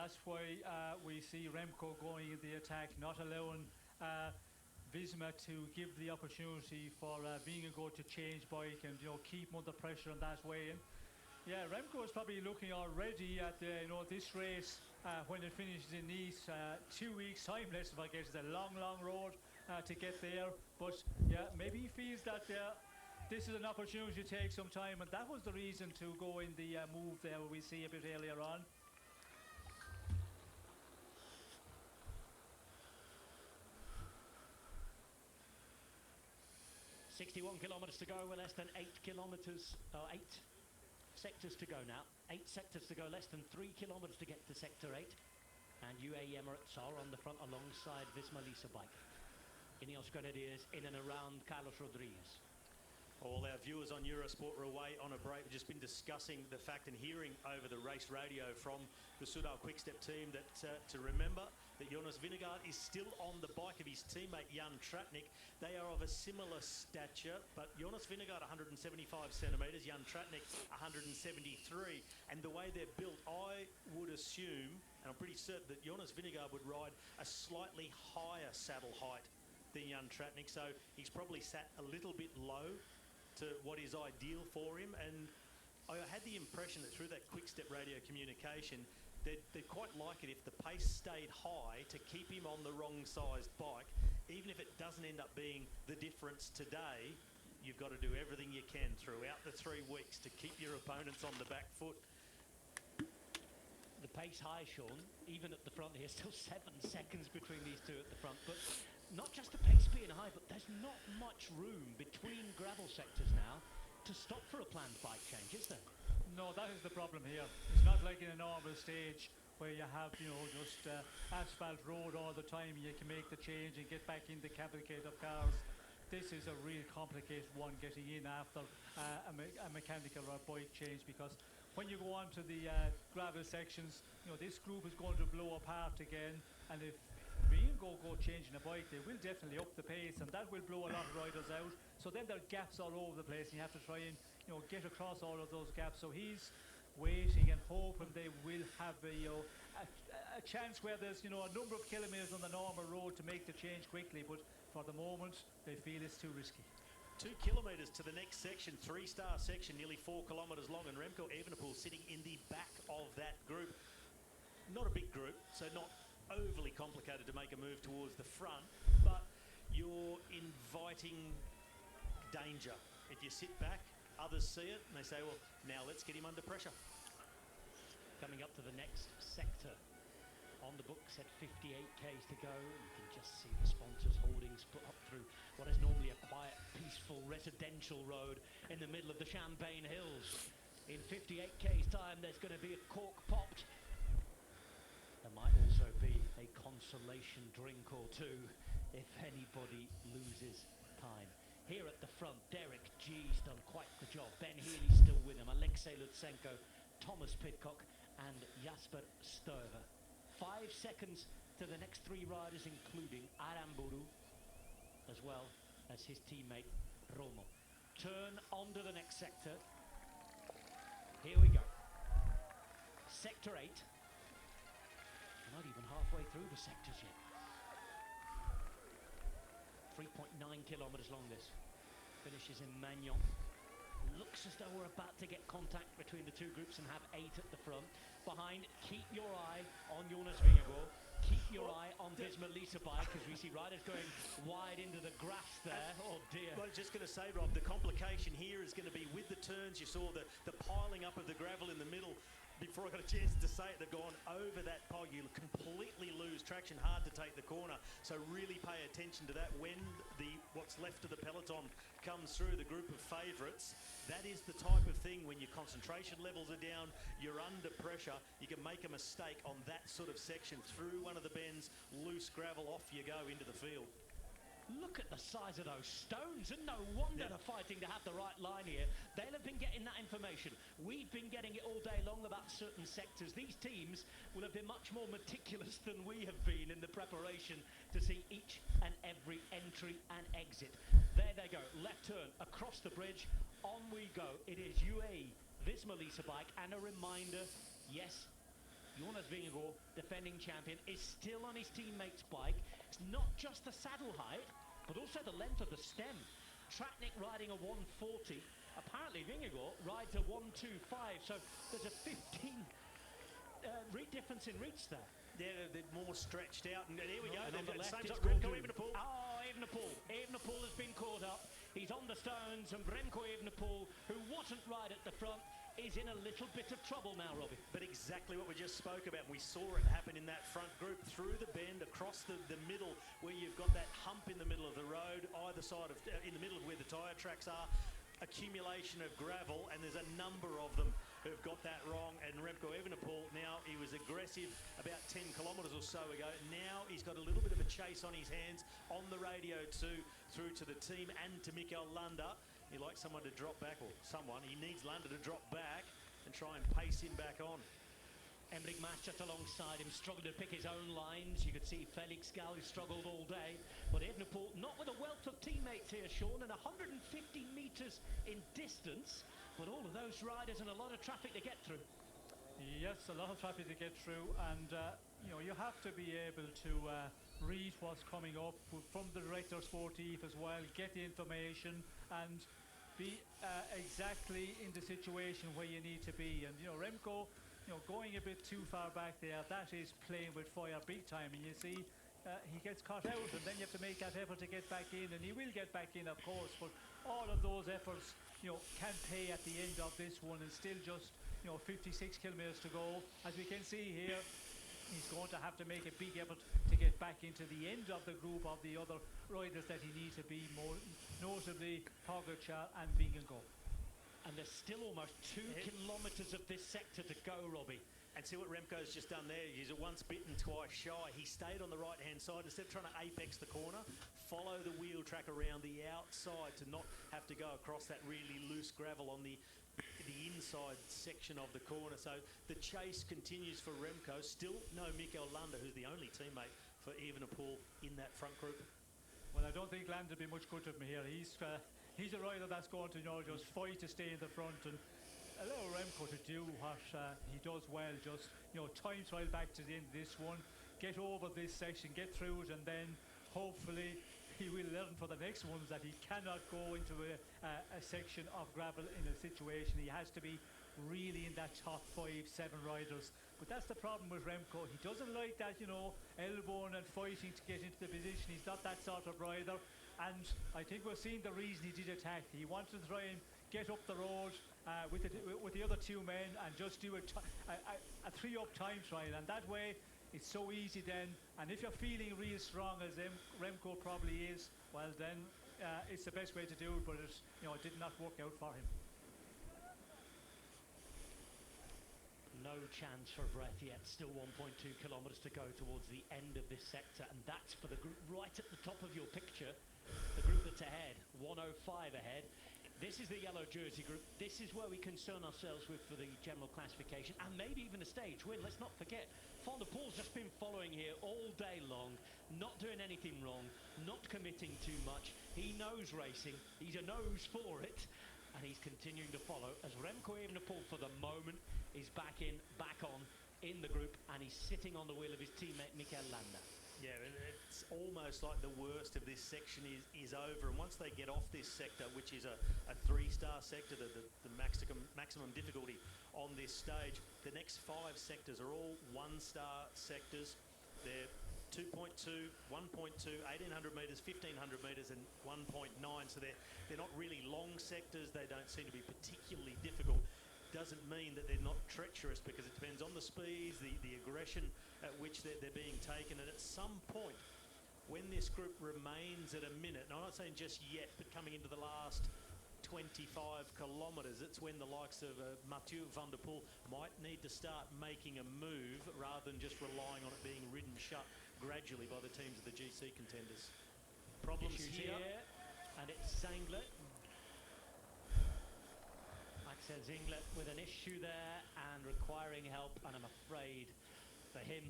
that's why we see Remco going in the attack, not allowing Visma to give the opportunity for Vingegaard to change bike and keep him under pressure in that way. And yeah, Remco is probably looking already at this race when it finishes in Nice. 2 weeks time, let's not forget, it's a long road to get there. But yeah, maybe he feels that this is an opportunity to take some time, and that was the reason to go in the move there we see a bit earlier on. 61 kilometres to go. We're less than 8 kilometres, 8 sectors to go now. 8 sectors to go, less than 3 kilometres to get to sector 8. And UAE Emirates are on the front alongside Visma Lease bike. Ineos Grenadiers in and around Carlos Rodriguez. All our viewers on Eurosport are away on a break. We've just been discussing the fact and hearing over the race radio from the Soudal Quickstep team that to remember that Jonas Vingegaard is still on the bike of his teammate Jan Tratnik. They are of a similar stature, but Jonas Vingegaard 175 centimetres, Jan Tratnik 173. And the way they're built, I would assume, and I'm pretty certain that Jonas Vingegaard would ride a slightly higher saddle height than Jan Tratnik, so he's probably sat a little bit low to what is ideal for him. And I had the impression that through that Quickstep radio communication, they'd quite like it if the pace stayed high to keep him on the wrong sized bike. Even if it doesn't end up being the difference today, you've got to do everything you can throughout the 3 weeks to keep your opponents on the back foot. The pace high, Sean, even at the front here, still 7 seconds between these two at the front. But not just the pace being high, but there's not much room between gravel sectors now to stop for a planned bike change, is there? No, that is the problem here. It's not like in a normal stage where you have, just asphalt road all the time. You can make the change and get back in the cavalcade of cars. This is a real complicated one, getting in after a mechanical or bike change, because when you go on to the gravel sections, this group is going to blow apart again, and if Vingegaard go changing a bike, they will definitely up the pace, and that will blow a lot of riders out. So then there are gaps all over the place, and you have to try and get across all of those gaps. So he's waiting and hoping they will have a chance where there's a number of kilometres on the normal road to make the change quickly, but for the moment they feel it's too risky. 2 kilometres to the next section, 3-star section, nearly 4 kilometres long, and Remco Evenepoel sitting in the back of that group. Not a big group, so not overly complicated to make a move towards the front, but you're inviting danger. If you sit back, others see it and they say, well, now let's get him under pressure. Coming up to the next sector. On the books at 58 k's to go. You can just see the sponsors' holdings put up through what is normally a quiet, peaceful residential road in the middle of the Champagne Hills. In 58 k's time, there's going to be a cork popped. There might also be a consolation drink or two if anybody loses time. Here at the front, Derek G's done quite the job. Ben Healy's still with him. Alexei Lutsenko, Thomas Pidcock and Jasper Stover. 5 seconds to the next 3 riders, including Aramburu, as well as his teammate Romo. Turn onto the next sector. Here we go. Sector 8. Not even halfway through the sectors yet. 3.9 kilometres long this. Finishes in Magnon. Looks as though we're about to get contact between the 2 groups and have 8 at the front. Behind, keep your eye on Jonas Vingegaard. Keep your eye on Visma Lease bike, as we see riders going wide into the grass there. Oh dear. Well, I was just going to say, Rob, the complication here is going to be with the turns. You saw the piling up of the gravel in the middle. Before I got a chance to say it, they've gone over that pile. You completely lose traction, hard to take the corner. So really pay attention to that when what's left of the peloton comes through the group of favourites. That is the type of thing when your concentration levels are down, you're under pressure, you can make a mistake on that sort of section. Through one of the bends, loose gravel, off you go into the field. Look at the size of those stones, and no wonder they're fighting to have the right line here. They'll have been getting that information. We've been getting it all day long about certain sectors. These teams will have been much more meticulous than we have been in the preparation to see each and every entry and exit. There they go, left turn, across the bridge, on we go. It is UAE, Visma Lease bike, and a reminder, yes, Jonas Vingegaard, defending champion, is still on his teammate's bike. It's not just the saddle height, but also the length of the stem. Tratnik riding a 140. Apparently Vingegaard rides a 125, so there's a 15 difference in reach there. They're more stretched out, and here we go. And on the left, same it's up Remco Gordon. Evenepoel. Oh, Evenepoel. Evenepoel has been caught up. He's on the stones, and Remco Evenepoel, who wasn't right at the front, is in a little bit of trouble now, Robbie. But exactly what we just spoke about. We saw it happen in that front group, through the bend, across the middle, where you've got that hump in the middle of the road, either side of, in the middle of where the tyre tracks are, accumulation of gravel, and there's a number of them who've got that wrong. And Remco Evenepoel, now he was aggressive about 10 kilometres or so ago. Now he's got a little bit of a chase on his hands, on the radio too, through to the team and to Mikel Landa. He likes someone to drop back, or someone. He needs Landa to drop back and try and pace him back on. Enric Mas just alongside him, struggled to pick his own lines. You could see Felix Gall, who struggled all day. But Evenepoel, not with a wealth of teammates here, Sean, and 150 metres in distance. But all of those riders and a lot of traffic to get through. Yes, a lot of traffic to get through, and you know, you have to be able to read what's coming up from the director sportif as well, get the information and be exactly in the situation where you need to be. And you know, Remco, you know, going a bit too far back there, that is playing with fire big time. And you see, he gets caught out, and then you have to make that effort to get back in, and he will get back in, of course. But all of those efforts, you know, can pay at the end of this one, and still just, you know, 56 kilometers to go. As we can see here, he's going to have to make a big effort to get back into the end of the group of the other riders that he needs to be, more notably Pogacar and Vingegaard. And there's still almost 2 kilometres of this sector to go, Robbie. And see what Remco's just done there. He's once bitten, twice shy. He stayed on the right-hand side. Instead of trying to apex the corner, follow the wheel track around the outside to not have to go across that really loose gravel on the inside section of the corner. So the chase continues for Remco. Still no Mikel Landa, who's the only teammate for Evenepoel in that front group. Well, I don't think Landa will be much good to him here. He's a rider that's going to, you know, just fight to stay in the front, and allow Remco to do what he does well. Just, you know, time trial back to the end of this one, get over this section, get through it, and then hopefully he will learn for the next ones that he cannot go into a section of gravel in a situation. He has to be really in that top 5-7 riders. But that's the problem with Remco. He doesn't like that, you know, elbowing and fighting to get into the position. He's not that sort of rider. And I think we're seeing the reason he did attack. He wanted to try and get up the road with the other 2 men and just do a 3-up time trial. And that way, it's so easy then. And if you're feeling real strong, as Remco probably is, well then, it's the best way to do it. But it, you know, it did not work out for him. No chance for breath yet. Still 1.2 kilometres to go towards the end of this sector, and that's for the group right at the top of your picture. The group that's ahead, 105 ahead. This is the yellow jersey group. This is where we concern ourselves with for the general classification, and maybe even a stage win. Let's not forget, Fondo just been following here all day long, not doing anything wrong, not committing too much. He knows racing. He's a nose for it. And he's continuing to follow as Remco Evenepoel for the moment is back on in the group, and he's sitting on the wheel of his teammate Mikel Landa. Yeah, it's almost like the worst of this section is over, and once they get off this sector, which is a 3-star sector, the maximum difficulty on this stage, the next 5 sectors are all 1-star sectors. They're 2.2, 1.2, 1,800 metres, 1,500 metres and 1.9. So they're not really long sectors. They don't seem to be particularly difficult. Doesn't mean that they're not treacherous, because it depends on the speeds, the aggression at which they're being taken. And at some point, when this group remains at a minute, and I'm not saying just yet, but coming into the last 25 kilometres, it's when the likes of Mathieu van der Poel might need to start making a move rather than just relying on it being ridden shut gradually by the teams of the GC contenders. Problems here, and it's Zinglet. Axel Zinglet with an issue there and requiring help, and I'm afraid for him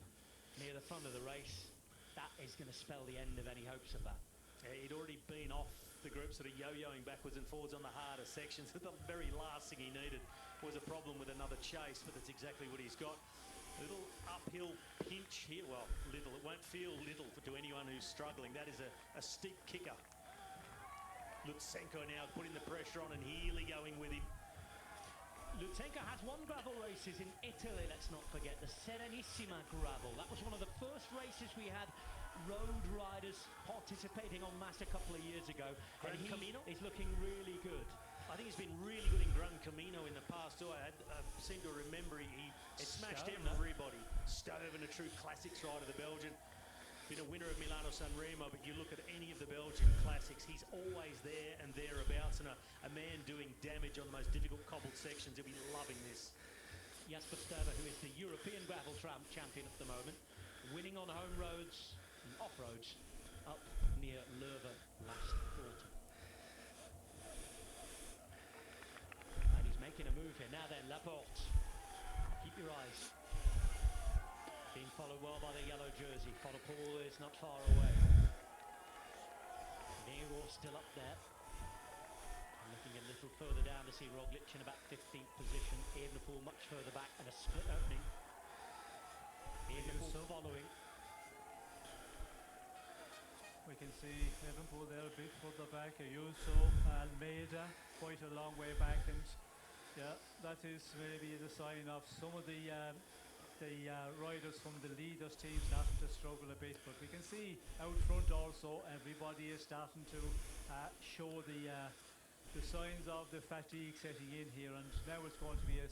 near the front of the race, that is going to spell the end of any hopes of that. Yeah, he'd already been off the group, sort of yo-yoing backwards and forwards on the harder sections. The very last thing he needed was a problem with another chase, but that's exactly what he's got. Little uphill pinch here. Well, little. It won't feel little to anyone who's struggling. That is a steep kicker. Lutsenko now putting the pressure on, and Healy going with him. Lutsenko has won gravel races in Italy, let's not forget, the Serenissima gravel. That was one of the first races we had road riders participating en masse a couple of years ago. Gran Camino? He's looking really good. I think he's been really good in Gran Camino in the past too. I seem to remember he smashed everybody. Stoven, a true classics rider, the Belgian. Been a winner of Milano Sanremo, but you look at any of the Belgian classics, he's always there and thereabouts, and a man doing damage on the most difficult cobbled sections. He'll be loving this. Jasper Stover, who is the European gravel champion at the moment, winning on home roads and off roads up near Leuven last autumn. And he's making a move here. Now then, Laporte. Keep your eyes. Being followed well by the yellow jersey. Paul is not far away. Mywhoosh still up there. Looking a little further down to see Roglic in about 15th position. Evenepoel much further back and a split opening. Evenepoel following. We can see Evenepoel there a bit further back. Ayuso, Almeida quite a long way back, and yeah, that is maybe the sign of some of the riders from the leaders team starting to struggle a bit, but we can see out front also everybody is starting to show the signs of the fatigue setting in here, and now it's going to be a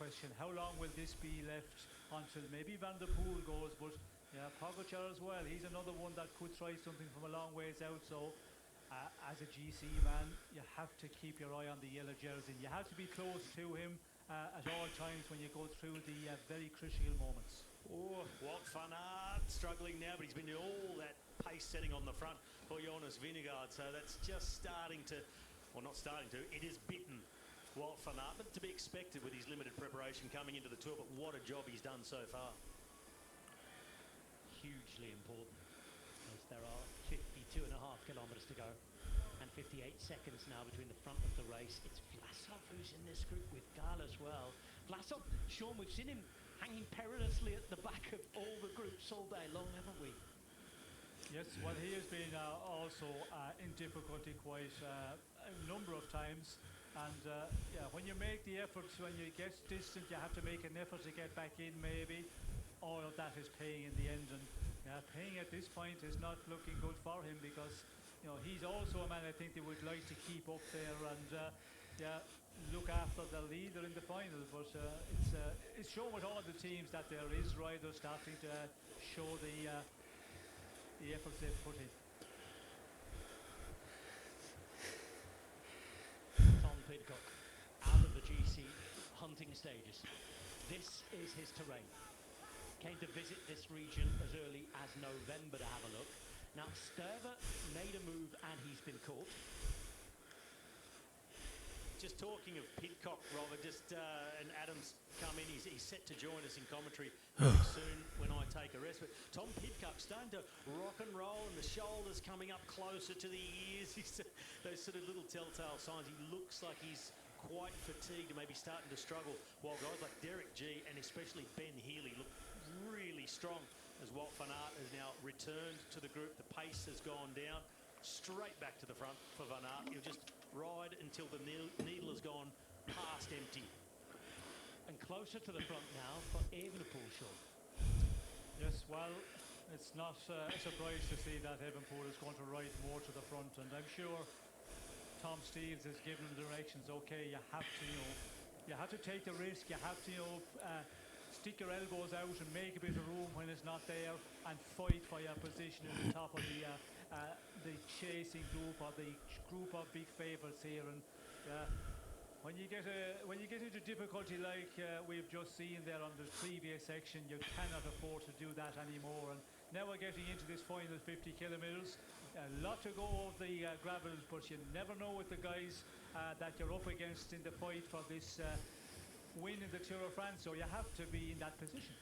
question, how long will this be left until maybe Van der Poel goes, but yeah, Pogacar as well, he's another one that could try something from a long ways out, so as a GC man, you have to keep your eye on the yellow jersey, you have to be close to him at all times when you go through the very critical moments. Oh, Wout van Aert struggling now, but he's been doing all that pace setting on the front for Jonas Vingegaard, so that's just starting to, well, not starting to, it is bitten Wout van Aert, but to be expected with his limited preparation coming into the Tour, but what a job he's done so far. Hugely important, as there are 52.5 kilometres to go. And 58 seconds now between the front of the race. It's Vlasov who's in this group with Gal as well. Vlasov, Sean, we've seen him hanging perilously at the back of all the groups all day long, haven't we? Yes, well, he has been also in difficulty quite a number of times. And yeah, when you make the efforts, when you get distant, you have to make an effort to get back in maybe. All of that is paying in the end. And paying at this point is not looking good for him, because you know, he's also a man I think they would like to keep up there and yeah, look after the leader in the final. But it's shown with all the teams that there is riders starting to show the efforts they've put in. Tom Pidcock out of the GC hunting stages. This is his terrain. Came to visit this region as early as November to have a look. Now, Stover made a move and he's been caught. Just talking of Pidcock, Robert, and Adam's come in. He's set to join us in commentary soon when I take a rest. But Tom Pidcock starting to rock and roll, and the shoulders coming up closer to the ears. Those sort of little telltale signs. He looks like he's quite fatigued and maybe starting to struggle, while guys like Derek G and especially Ben Healy look really strong, as Wout van Aert has now returned to the group. The pace has gone down, straight back to the front for Van Aert. He'll just ride until the needle has gone past empty. And closer to the front now for Evenepoel, Sean. Yes, well, it's not a surprise to see that Evenepoel is going to ride more to the front, and I'm sure Tom Steeves has given him directions. Okay, you have to, you have to take the risk. You have to, stick your elbows out and make a bit of room when it's not there, and fight for your position at the top of the chasing group, or the group of big favourites here. And when you get into difficulty like we've just seen there on the previous section, you cannot afford to do that anymore. And now we're getting into this final 50 kilometres. A lot to go over the gravel, but you never know with the guys that you're up against in the fight for this win in the Tour of France, so you have to be in that position.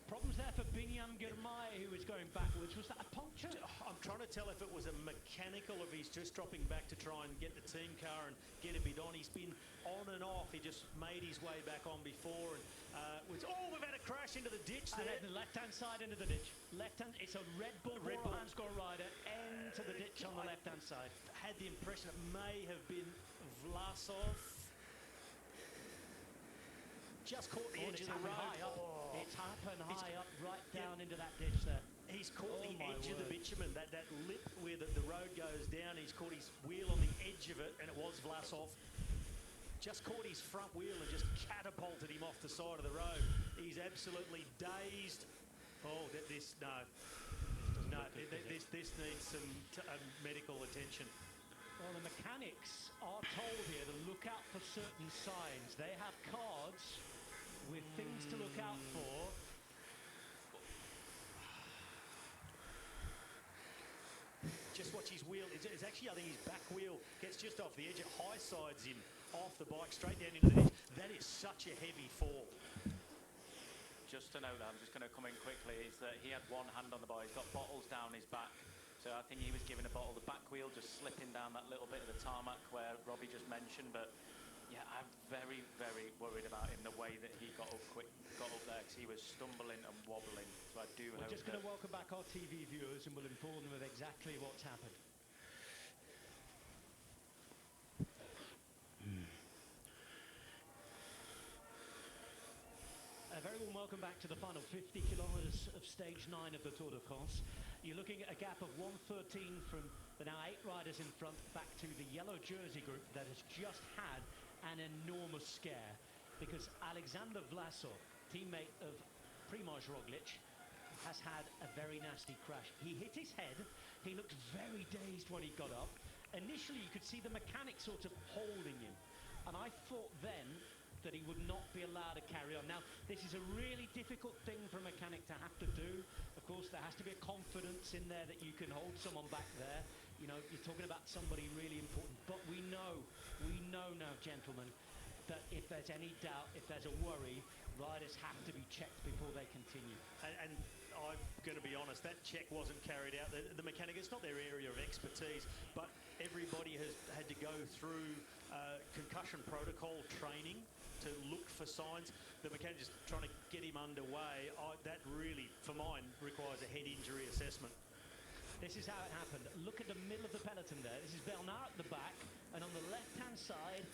problems there for Binyam Girmay, who was going backwards. Was that a puncture? I'm trying to tell if it was a mechanical, if he's just dropping back to try and get the team car and get a bit on. He's been on and off. He just made his way back on before. And we've had a crash into the ditch there. The left-hand side into the ditch. Left-hand, it's a Red Bull Hansgrohe rider into the ditch on the left-hand side. Had the impression it may have been Vlasov. Just caught the edge of the road. It's happened high up, right down into that ditch there. He's caught the edge of the bitumen, that lip where the road goes down. He's caught his wheel on the edge of it, and it was Vlasov. Just caught his front wheel and just catapulted him off the side of the road. He's absolutely dazed. Oh, this needs some medical attention. Well, the mechanics are told here to look out for certain signs. They have cards with things to look out for. Just watch his wheel. It's actually, I think his back wheel gets just off the edge. It high sides him off the bike straight down into the ditch. That is such a heavy fall. Just to note that, I'm just going to come in quickly, is that he had one hand on the bar. He's got bottles down his back. So I think he was given a bottle. The back wheel just slipping down that little bit of the tarmac where Robbie just mentioned. But yeah, I'm very, very worried about him, the way that he got up there, because he was stumbling and wobbling. So I do hope. We're just going to welcome back our TV viewers and we'll inform them of exactly what's happened. A very warm welcome back to the final 50 kilometres of stage 9 of the Tour de France. You're looking at a gap of 1:13 from the now 8 riders in front back to the yellow jersey group that has just had an enormous scare, because Alexander Vlasov, teammate of Primož Roglic, has had a very nasty crash. He hit his head. He looked very dazed when he got up. Initially, you could see the mechanic sort of holding him, and I thought then that he would not be allowed to carry on. Now, this is a really difficult thing for a mechanic to have to do. Of course, there has to be a confidence in there that you can hold someone back there. You know, you're talking about somebody really important. But we know now, gentlemen, that if there's any doubt, if there's a worry, riders have to be checked before they continue. And I'm going to be honest, that check wasn't carried out. The mechanic, it's not their area of expertise, but everybody has had to go through concussion protocol training to look for signs. The mechanic is trying to get him underway. That really, for mine, requires a head injury assessment. This is how it happened. Look at the middle of the peloton there. This is Bernard at the back, and on the left-hand side,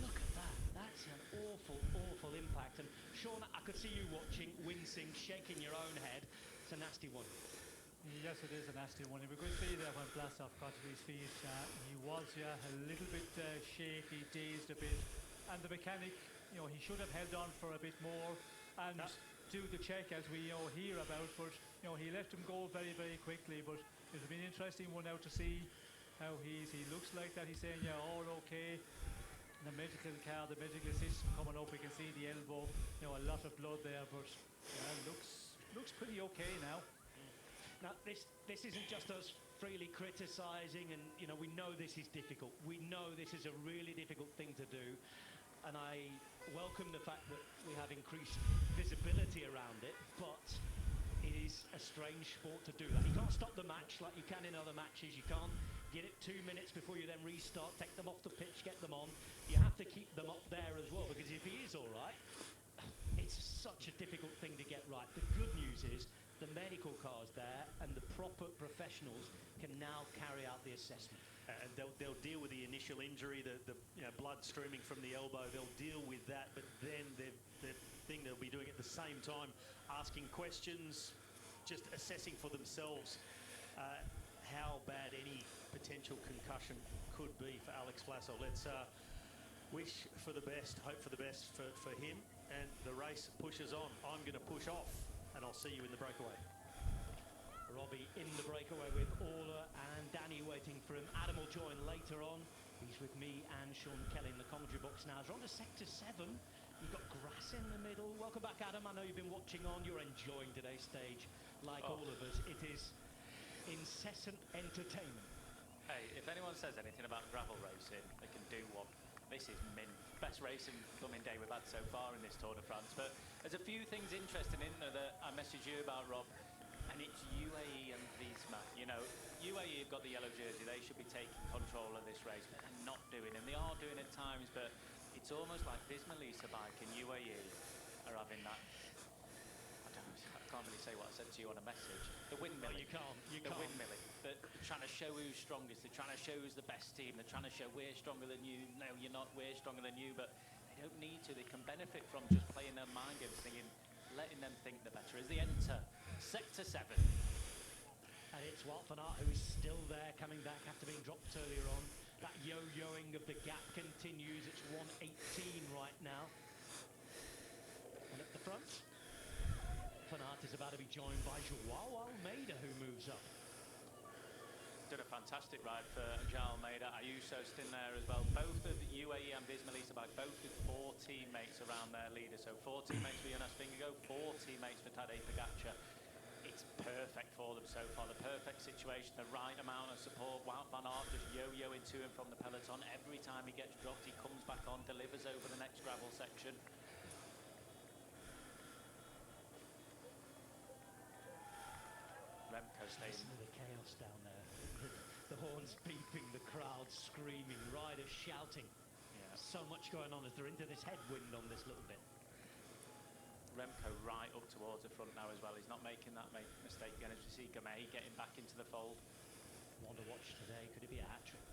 look at that. That's an awful, awful impact. And Sean, I could see you watching, wincing, shaking your own head. It's a nasty one. Yes, it is a nasty one. You could see there when Vlasov got to his feet, he was a little bit shaky, dazed a bit, and the mechanic, you know, he should have held on for a bit more and do the check, as we hear about, but you know, he let him go very, very quickly. But it'll be an interesting one now to see how he looks like that. He's saying, yeah, all okay. The medical car, the medical system coming up, we can see the elbow, you know, a lot of blood there, but looks pretty okay now. Now, this isn't just us freely criticising, and you know, we know this is difficult. We know this is a really difficult thing to do, and I welcome the fact that we have increased visibility around it, but it is a strange sport to do that. You can't stop the match like you can in other matches. You can't get it 2 minutes before you then restart, take them off the pitch, get them on. You have to keep them up there as well, because if he is all right, it's such a difficult thing to get right. The good news is the medical car's there, and the proper professionals can now carry out the assessment. And they'll deal with the initial injury, the blood streaming from the elbow. They'll deal with that, but then the thing they'll be doing at the same time, asking questions, just assessing for themselves how bad any potential concussion could be for Alex Vlasov. Let's wish for the best, hope for the best for him, and the race pushes on. I'm going to push off, and I'll see you in the breakaway. Robbie in the breakaway with Orla and Danny waiting for him. Adam will join later on. He's with me and Sean Kelly in the commentary box now. As we're on to sector 7, you've got grass in the middle. Welcome back, Adam. I know you've been watching on. You're enjoying today's stage like all of us. It is incessant entertainment. Hey, if anyone says anything about gravel racing, they can do one. This is mint. Best racing blooming day we've had so far in this Tour de France. But There's a few things interesting in there that I messaged you about, Rob, and it's UAE and Visma. You know, UAE have got the yellow jersey. They should be taking control of this race, but they're not doing it. And they are doing it at times, but it's almost like Visma Lease bike and UAE are having that. I can't really say what I said to you on a message. The windmill. You can't. The windmilling. They're trying to show who's strongest. They're trying to show who's the best team. They're trying to show we're stronger than you. No, you're not. We're stronger than you. But they don't need to. They can benefit from just playing their mind games, thinking, letting them think they're better. As they enter Sector 7. And it's Wout van Aert who is still there, coming back after being dropped earlier on. That yo-yoing of the gap continues. It's 1:18 right now. And at the front, Van Aert is about to be joined by Joao Almeida, who moves up. Done a fantastic ride for Joao Almeida. Ayuso's in there as well. Both of UAE and Visma Lease bike, both with 4 teammates around their leader. So 4 teammates for Jonas Vingegaard, 4 teammates for Tadej Pogačar. It's perfect for them so far. The perfect situation, the right amount of support. Wout van Aert just yo-yoing to and from the peloton. Every time he gets dropped, he comes back on, delivers over the next gravel section. Remco staying. Listen to the chaos down there. The horns beeping, the crowd screaming, riders shouting. Yeah. So much going on as they're into this headwind on this little bit. Remco right up towards the front now as well. He's not making that mistake again. As you see Gamay getting back into the fold. Wonder watch today. Could it be a hat-trick?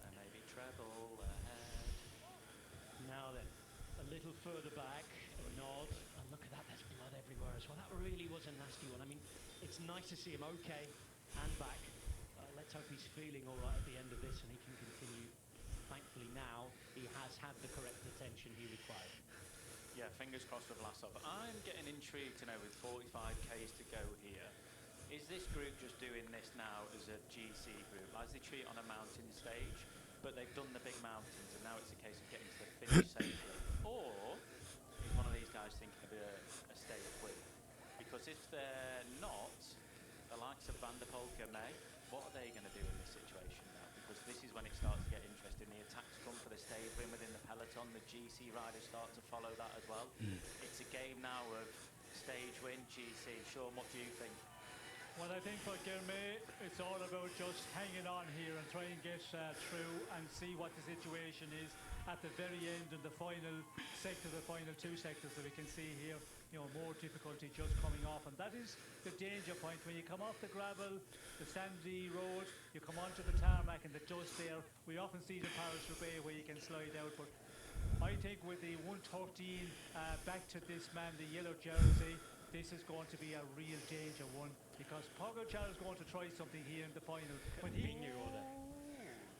And maybe treble ahead. Now then, a little further back, a nod, and look at that, there's blood everywhere as well. That really was a nasty one. I mean, it's nice to see him okay and back. Let's hope he's feeling all right at the end of this and he can continue. Thankfully now, he has had the correct attention he required. Yeah, fingers crossed for Vlasov. I'm getting intrigued to know with 45Ks to go here. Is this group just doing this now as a GC group, as they treat on a mountain stage, but they've done the big mountains and now it's a case of getting to the finish safely? Or is one of these guys thinking of a stage win? Because if they're not, the likes of Van der Poel, Gamay, what are they going to do in this situation now? Because this is when it starts to get interesting. The attacks come for the stage win within the peloton. The GC riders start to follow that as well. It's a game now of stage win, GC. Sean, what do you think? Well, I think for Germay, it's all about just hanging on here and try and get through and see what the situation is at the very end in the final sector, the final 2 sectors that we can see here. You know, more difficulty just coming off, and that is the danger point. When you come off the gravel, the sandy road, you come onto the tarmac and the dust there. We often see the Paris-Roubaix where you can slide out, but I think with the 113 back to this man, the yellow jersey, this is going to be a real danger one, because Pogačar is going to try something here in the final. When he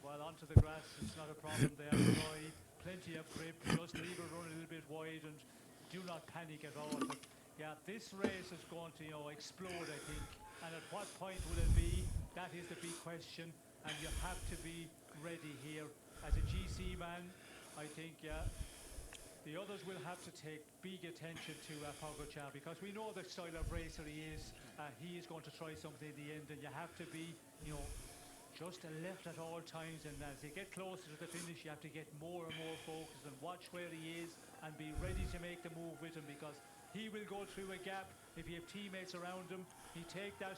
well, onto the grass, it's not a problem there. Roy, plenty of grip, just leave it run a little bit wide and do not panic at all. But yeah, this race is going to, you know, explode, I think. And at what point will it be? That is the big question. And you have to be ready here. As a GC man, I think, yeah, the others will have to take big attention to Pogačar, because we know the style of racer he is. He is going to try something in the end, and you have to be, you know, just alert at all times. And as you get closer to the finish, you have to get more and more focused and watch where he is and be ready to make the move with him, because he will go through a gap. If you have teammates around him, he take that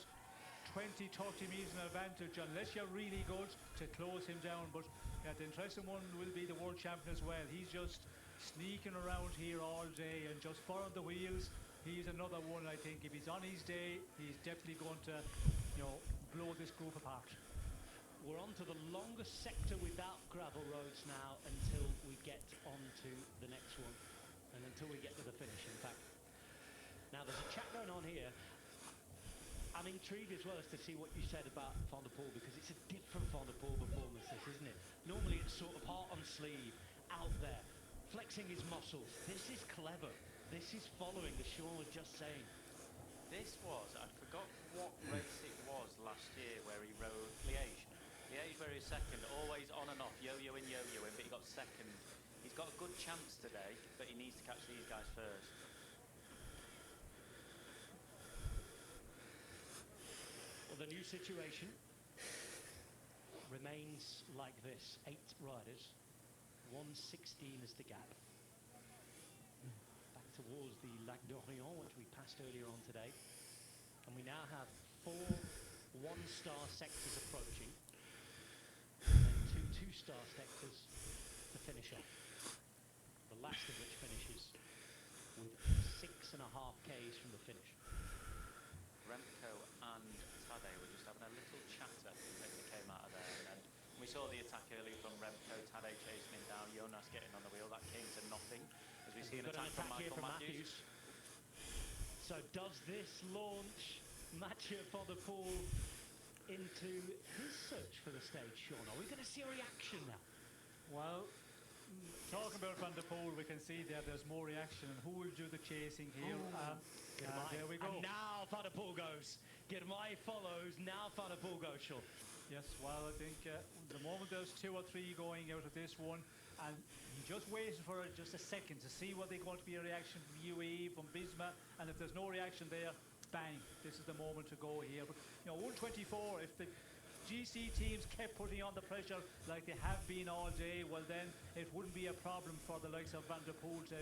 20, 30 meters in advantage, unless you're really good, to close him down. But yeah, the interesting one will be the world champion as well. He's just sneaking around here all day and just following the wheels. He's another one, I think. If he's on his day, he's definitely going to, you know, blow this group apart. We're on to the longest sector without gravel roads now until we get on to the next one, and until we get to the finish, in fact. Now, there's a chat going on here. I'm intrigued as well as to see what you said about Van der Poel, because it's a different Van der Poel performance, this, isn't it? Normally it's sort of heart on sleeve, out there, flexing his muscles. This is clever. This is following, as Sean was just saying. This was, I forgot what race it was last year where he rode Liège. Liège where he was second, always on and off, yo-yoing, but he got second. He's got a good chance today, but he needs to catch these guys first. Well, the new situation remains like this. 8 riders, 1:16 is the gap. towards the Lac d'Orient, which we passed earlier on today. And we now have 4 one-star sectors approaching, and then 2 two-star sectors to finish off. The last of which finishes with 6.5 Ks from the finish. Remco and Tadej were just having a little chatter as they came out of there. And we saw the attack earlier from Remco, Tadej chasing him down, Jonas getting on the wheel. That came to nothing as we see an attack from Michael Matthews. So does this launch Mathieu van der Poel into his search for the stage, Sean? Are we going to see a reaction now? Well, talking about Van der Poel, we can see there's more reaction. And who will do the chasing here? There we go. And now Van der Poel goes. Girmay follows. Now Van der Poel goes, Sean. Yes, well, I think the moment there's 2 or 3 going out of this one, and he just waited for just a second to see whether there's going to be a reaction from UAE, from Bisma, and if there's no reaction there, bang, this is the moment to go here. But, you know, 124, if the GC teams kept putting on the pressure like they have been all day, well then it wouldn't be a problem for the likes of Van der Poel to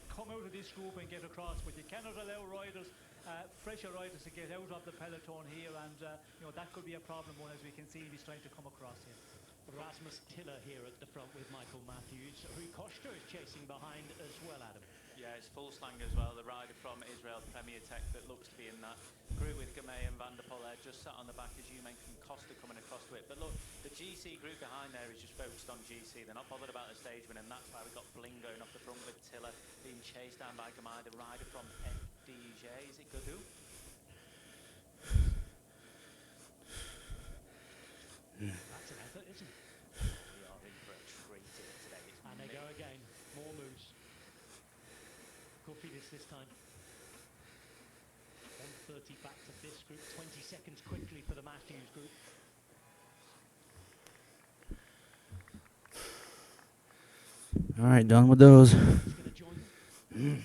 come out of this group and get across. But you cannot allow riders, fresher riders, to get out of the peloton here, and you know, that could be a problem one, as we can see he's trying to come across here. Rasmus Tiller here at the front with Michael Matthews. Rui Costa is chasing behind as well, Adam. Yeah, it's full slang as well. The rider from Israel, Premier Tech, that looks to be in that group with Girmay and Van der Poel there, just sat on the back, as you mentioned, Costa coming across to it. But look, the GC group behind there is just focused on GC. They're not bothered about the stage win, and that's why we've got Bling going off the front with Tiller being chased down by Girmay, the rider from FDJ. Is it Godou? That's an effort, isn't it? We are in for a treat here today. And they go again. More moves. Cofidis this time. 130 back to this group. 20 seconds quickly for the Matthews group. All right, done with those. He's going to join them.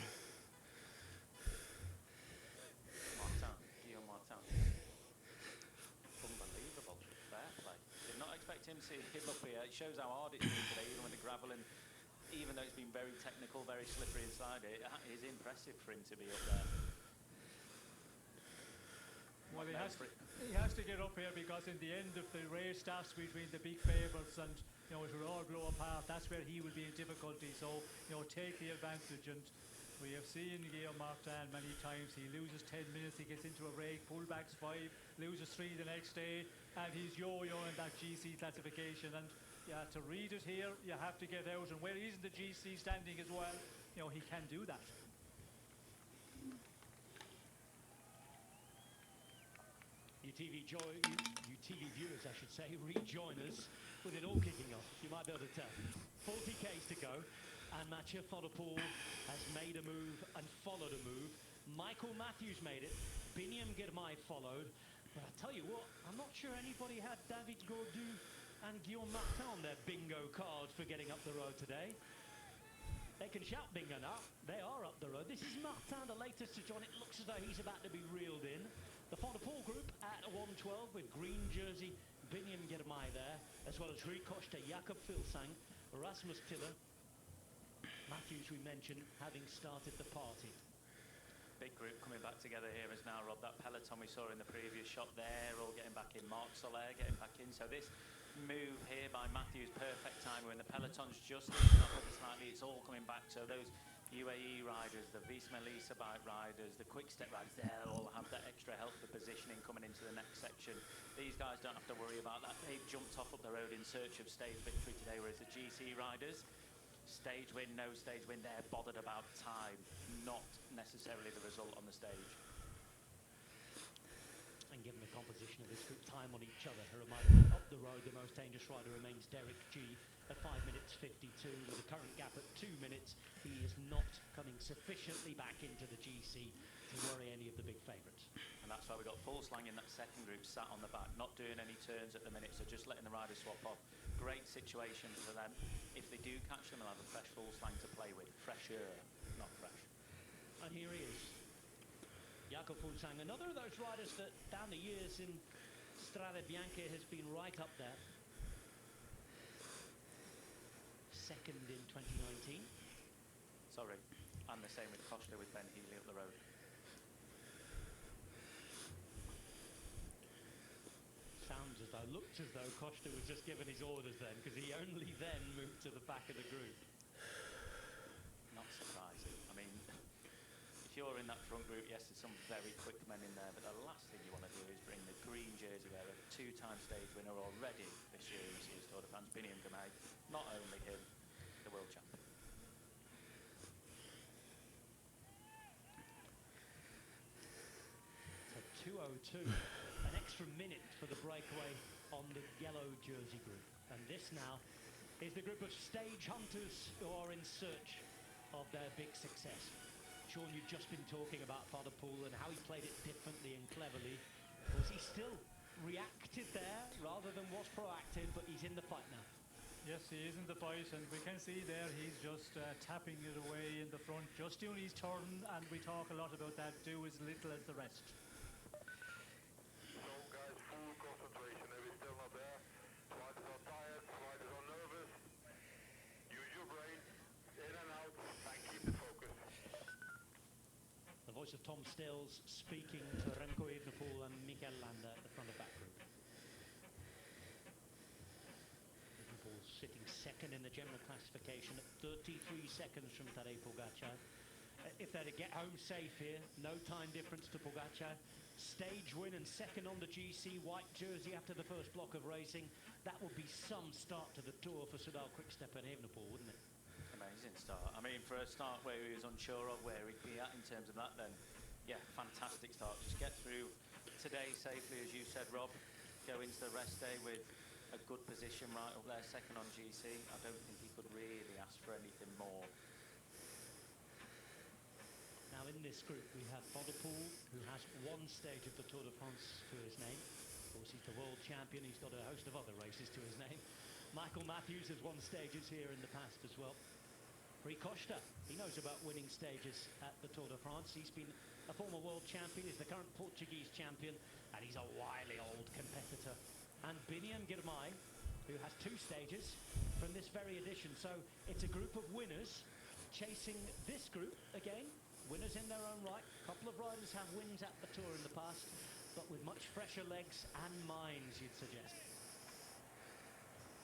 Martin, Guillaume Martin. Unbelievable. Fair play. Did not expect him to hit up here. It shows how hard it's been today, even with the gravel, and even though it's been very technical, very slippery inside it, it is impressive for him to be up there. Well, he has to get up here, because in the end of the race starts between the big favourites, and you know, it will all blow apart. That's where he will be in difficulty. So, you know, take the advantage. And we have seen Guillaume Martin many times. He loses 10 minutes, he gets into a break, pullbacks 5, loses 3 the next day, and he's yo-yo in that GC classification. And yeah, to read it here, you have to get out. And where he isn't the GC standing as well, you know, he can do that. You TV viewers, I should say, rejoin us with it all kicking off. You might be able to tell. 40 Ks to go, and Mathieu van der Poel has made a move and followed a move. Michael Matthews made it. Biniam Girmay followed. But I tell you what, I'm not sure anybody had David Gaudu and Guillaume Martin on their bingo cards for getting up the road today. They can shout bingo now. They are up the road. This is Martin, the latest to join. It looks as though he's about to be reeled in. The Van der Poel group at 112 with green jersey, Biniam Girmay there, as well as Rui Costa, Jakob Fuglsang, Rasmus Tiller, Matthews, we mentioned, having started the party. Big group coming back together here as now, Rob. That peloton we saw in the previous shot there, all getting back in. Marc Soler getting back in. So this move here by Matthews, perfect time when the peloton's just leaning up slightly. It's all coming back. So those UAE riders, the Visma Lease bike riders, the quick step riders, they'll all have that extra help for positioning coming into the next section. These guys don't have to worry about that. They've jumped off up the road in search of stage victory today, whereas the GC riders, stage win, no stage win, they're bothered about time, not necessarily the result on the stage. And given the composition of this group, time on each other, a reminder, up the road, the most dangerous rider remains Derek G at 5 minutes 52, with the current gap at 2 minutes. He is not coming sufficiently back into the GC to worry any of the big favourites. And that's why we got Fuglsang in that second group, sat on the back, not doing any turns at the minute, so just letting the riders swap off. Great situation for them. If they do catch them, they'll have a fresh Fuglsang to play with. Fresher, not fresh. And here he is, Jakob Fuglsang, another of those riders that down the years in Strade Bianche has been right up there. Second in 2019. Sorry. And And the same with Costa with Ben Healy up the road. Looked as though Costa was just given his orders then, because he only then moved to the back of the group. Not surprising. I mean, if you're in that front group, yes, there's some very quick men in there, but the last thing you want to do is bring the green jersey wearer, two-time stage winner already this year in the Series Tour de France, Biniam Girmay, not only him, the world champion. So 2:02, an extra minute for the breakaway on the yellow jersey group. And this now is the group of stage hunters who are in search of their big success. Sean, you've just been talking about Van der Poel and how he played it differently and cleverly. Was he still reacted there rather than was proactive, but he's in the fight now? Yes, he is in the fight, and we can see there he's just tapping it away in the front, just doing his turn, and we talk a lot about that, do as little as the rest. Voice of Tom Stills speaking to Remco Evenepoel and Michael Landa at the front of that group. Evenepoel sitting second in the general classification at 33 seconds from Tadej Pogačar. If they're to get home safe here, no time difference to Pogačar. Stage win and second on the GC, white jersey after the first block of racing. That would be some start to the Tour for Soudal Quickstep and Evenepoel, wouldn't it? Amazing start. I mean, for a start where he was unsure of where he'd be at in terms of that, then, yeah, fantastic start. Just get through today safely, as you said, Rob. Go into the rest day with a good position right up there, second on GC. I don't think he could really ask for anything more. Now in this group we have Van der Poel, who has one stage of the Tour de France to his name. Of course, he's the world champion. He's got a host of other races to his name. Michael Matthews has won stages here in the past as well. Rui Costa, he knows about winning stages at the Tour de France. He's been a former world champion, he's the current Portuguese champion, and he's a wily old competitor. And Biniam Girmay, who has two stages from this very edition. So it's a group of winners chasing this group again. Winners in their own right. A couple of riders have wins at the Tour in the past, but with much fresher legs and minds, you'd suggest.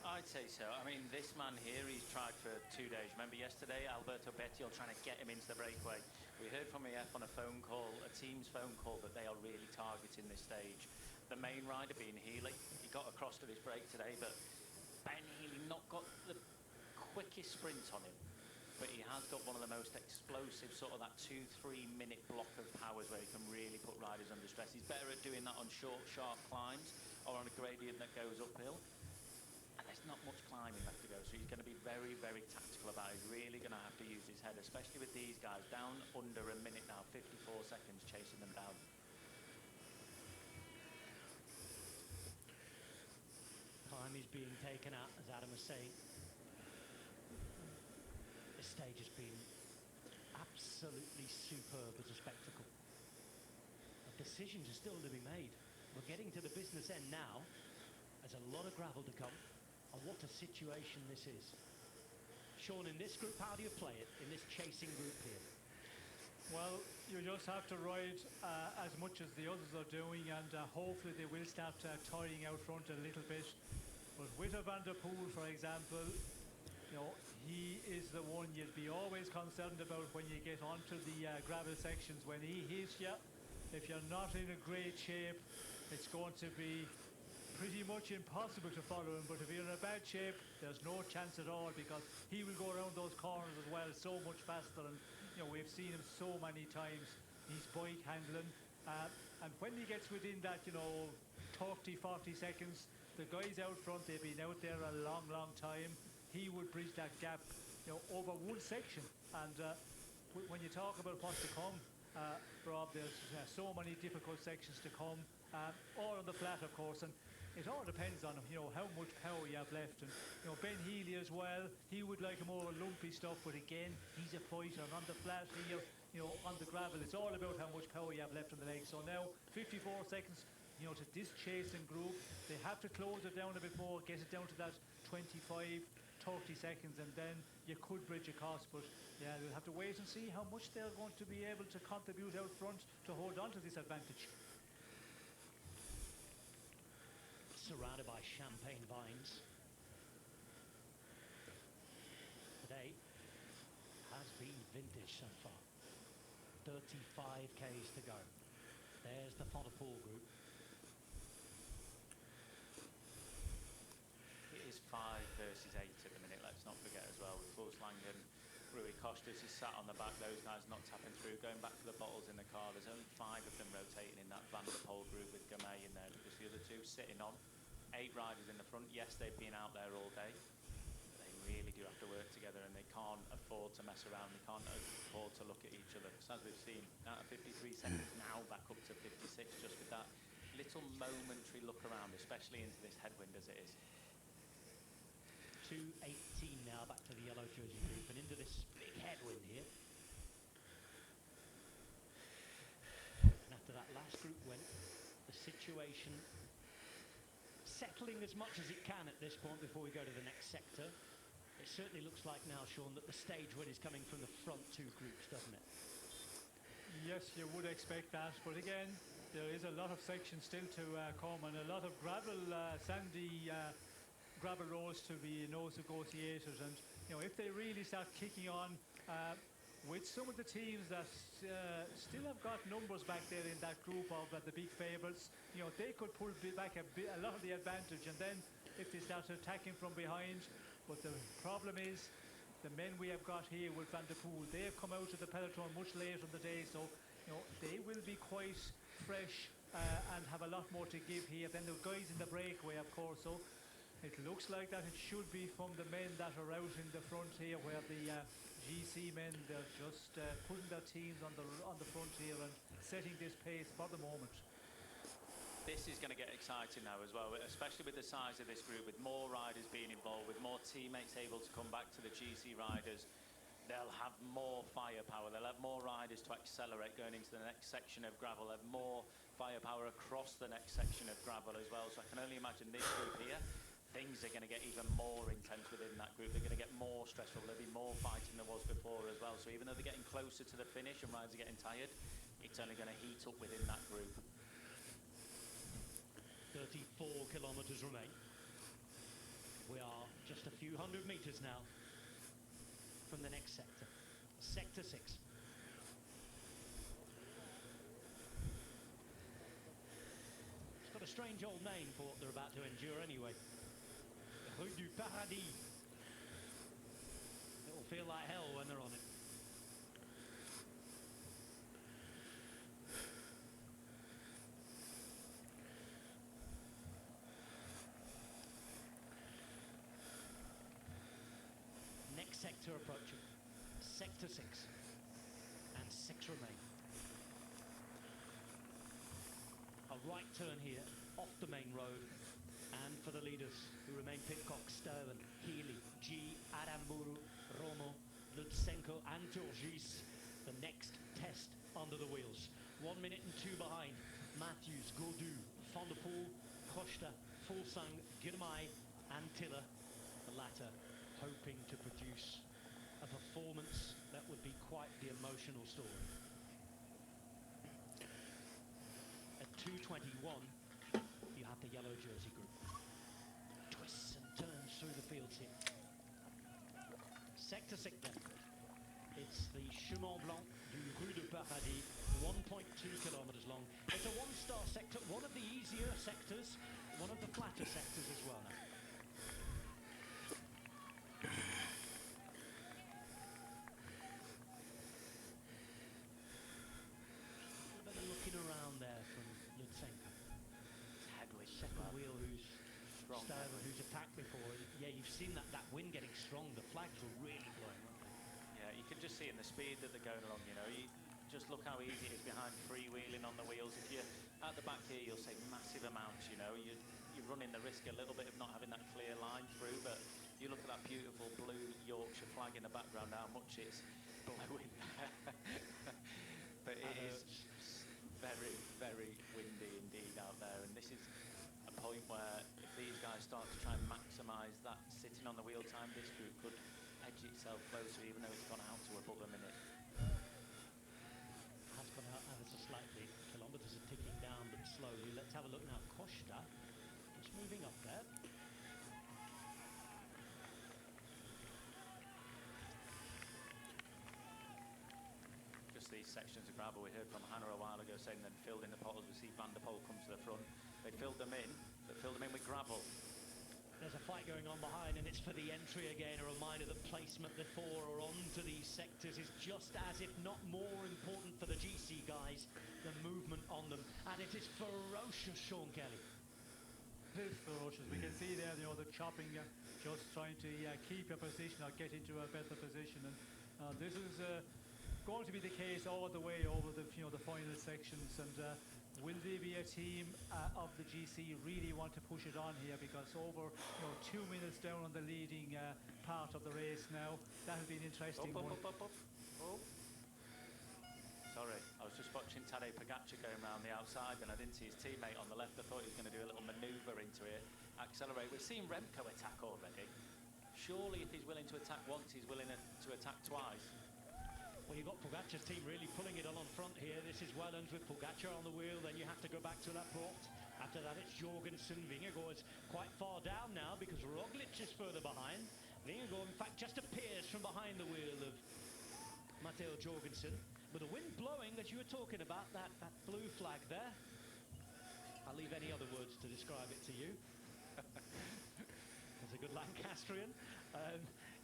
I'd say so. I mean, this man here, he's tried for 2 days. Remember yesterday, Alberto Bettiol trying to get him into the breakaway. We heard from EF on a phone call, a team's phone call, that they are really targeting this stage. The main rider being Healy. He got across to this break today, but Ben Healy not got the quickest sprint on him. But he has got one of the most explosive, sort of that 2-3 minute block of powers where he can really put riders under stress. He's better at doing that on short, sharp climbs or on a gradient that goes uphill. And there's not much climbing left to go, so he's going to be very, very tactical about it. He's really going to have to use his head, especially with these guys down under a minute now, 54 seconds chasing them down. Time is being taken out, as Adam was saying. This stage has been absolutely superb as a spectacle. Decisions are still to be made. We're getting to the business end now. There's a lot of gravel to come. And what a situation this is. Sean, in this group, how do you play it, in this chasing group here? Well, you just have to ride as much as the others are doing, and hopefully they will start tiring out front a little bit. But with a Van der Poel, for example, you know, he is the one you'd be always concerned about when you get onto the gravel sections. When he hits you, if you're not in a great shape, it's going to be pretty much impossible to follow him. But if you're in a bad shape, there's no chance at all, because he will go around those corners as well so much faster. And you know, we've seen him so many times. He's bike handling, and when he gets within that, you know, 30-40 seconds, the guys out front, they've been out there a long, long time. He would bridge that gap, you know, over one section. And when you talk about what's to come, Rob, there's so many difficult sections to come, all on the flat, of course, and it all depends on, you know, how much power you have left. And you know, Ben Healy as well, he would like more lumpy stuff, but again, he's a fighter. And on the flat here, you know, on the gravel, it's all about how much power you have left on the legs. So now 54 seconds, you know, to this chasing group, they have to close it down a bit more, get it down to that 25-30 seconds, and then you could bridge across, but yeah, we'll have to wait and see how much they're going to be able to contribute out front to hold on to this advantage. Surrounded by champagne vines. Today has been vintage so far. 35 Ks to go. There's the fondo group. It is 5 versus 8 at the minute, let's not forget as well. With Langen, Rui Costas is sat on the back, those guys not tapping through, going back for the bottles in the car. There's only 5 of them rotating in that Van der Poel group with Gamay in there, because the other 2 sitting on. 8 riders in the front. Yes, they've been out there all day, but they really do have to work together, and they can't afford to mess around. They can't afford to look at each other. So as we've seen, out of 53 seconds now back up to 56, just with that little momentary look around, especially into this headwind as it is. 2:18 now back to the yellow jersey group and into this big headwind here. And after that last group went, the situation settling as much as it can at this point before we go to the next sector. It certainly looks like now, Sean, that the stage win is coming from the front 2 groups, doesn't it? Yes, you would expect that, but again, there is a lot of sections still to come, and a lot of gravel, sandy gravel roads to be negotiated. And you know, if they really start kicking on with some of the teams that still have got numbers back there in that group of the big favourites, you know, they could pull back a lot of the advantage, and then if they start attacking from behind. But the problem is, the men we have got here with Van der Poel, they have come out of the peloton much later in the day, so you know, they will be quite fresh and have a lot more to give here than the guys in the breakaway, of course. So it looks like that it should be from the men that are out in the front here, where the GC men, they're just putting their teams on the front here and setting this pace for the moment. This is going to get exciting now as well, especially with the size of this group, with more riders being involved, with more teammates able to come back to the GC riders. They'll have more firepower. They'll have more riders to accelerate going into the next section of gravel. They'll have more firepower across the next section of gravel as well. So I can only imagine this group here, things are going to get even more intense within that group. They're going to get more stressful. There'll be more fighting than there was before as well. So even though they're getting closer to the finish and riders are getting tired, it's only going to heat up within that group. 34 kilometres remain. We are just a few hundred metres now from the next sector. Sector 6. It's got a strange old name for what they're about to endure anyway. Rue du Paradis. It'll feel like hell when they're on it. Next sector approaching. Sector 6. And 6 remain. A right turn here off the main road. And for the leaders who remain Pidcock, Sterling, Healy, G, Aramburu, Romo, Lutsenko and Turgis. The next test under the wheels. 1 minute and 2 behind. Matthews, Gaudu, Van der Poel, Costa, Fulsang, Girmay and Tiller. The latter hoping to produce a performance that would be quite the emotional story. At 2:21, you have the yellow jersey group. Twists and turns through the fields here. Sector 6 then. It's the Chemin Blanc du Rue du Paradis, 1.2 kilometres long. It's a one-star sector, one of the easier sectors, one of the flatter sectors as well now. Looking around there from Lutsenko. Second wheel who's Stover, who's attacked before. And yeah, you've seen that wind getting strong. The flags were really blowing, weren't they? Yeah, you can just see in the speed that they're going along, you know. You just look how easy it is behind freewheeling on the wheels. If you're at the back here, you'll say massive amounts, you know. You're running the risk a little bit of not having that clear line through, but you look at that beautiful blue Yorkshire flag in the background, how much it's blowing. But it is very, very windy indeed out there, and this is a point where if these guys start to try and maximise that sitting on the wheel time, this group could edge itself closer, even though it's gone out to above a minute. Has gone out ever so slightly. Kilometres are ticking down, but slowly. Let's have a look now. Costa just moving up there. Just these sections of gravel we heard from Hannah a while ago saying that filled in the potholes. We see Van der Poel come to the front. They filled them in, but filled them in with gravel. There's a fight going on behind, and it's for the entry again. A reminder that placement before or onto these sectors is just as, if not more important for the GC guys, the movement on them. And it is ferocious, Sean Kelly. It is ferocious. We can see there, the chopping, just trying to keep a position or get into a better position. And this is going to be the case all the way over the, the final sections. And will there be a team of the GC really want to push it on here? Because over 2 minutes down on the leading part of the race now, that'll be an interesting one. Oh. Sorry, I was just watching Tadej Pogacar going around the outside and I didn't see his teammate on the left. I thought he was going to do a little manoeuvre into it, accelerate. We've seen Remco attack already. Surely if he's willing to attack once, he's willing to attack twice. Well, you've got Pogacar's team really pulling it on front here. This is Wellens with Pogacar on the wheel. Then you have to go back to Laporte. After that, it's Jorgensen. Vingegaard is quite far down now because Roglic is further behind. Vingegaard, in fact, just appears from behind the wheel of Matteo Jorgensen. With the wind blowing that you were talking about, that blue flag there. I'll leave any other words to describe it to you. That's a good Lancastrian.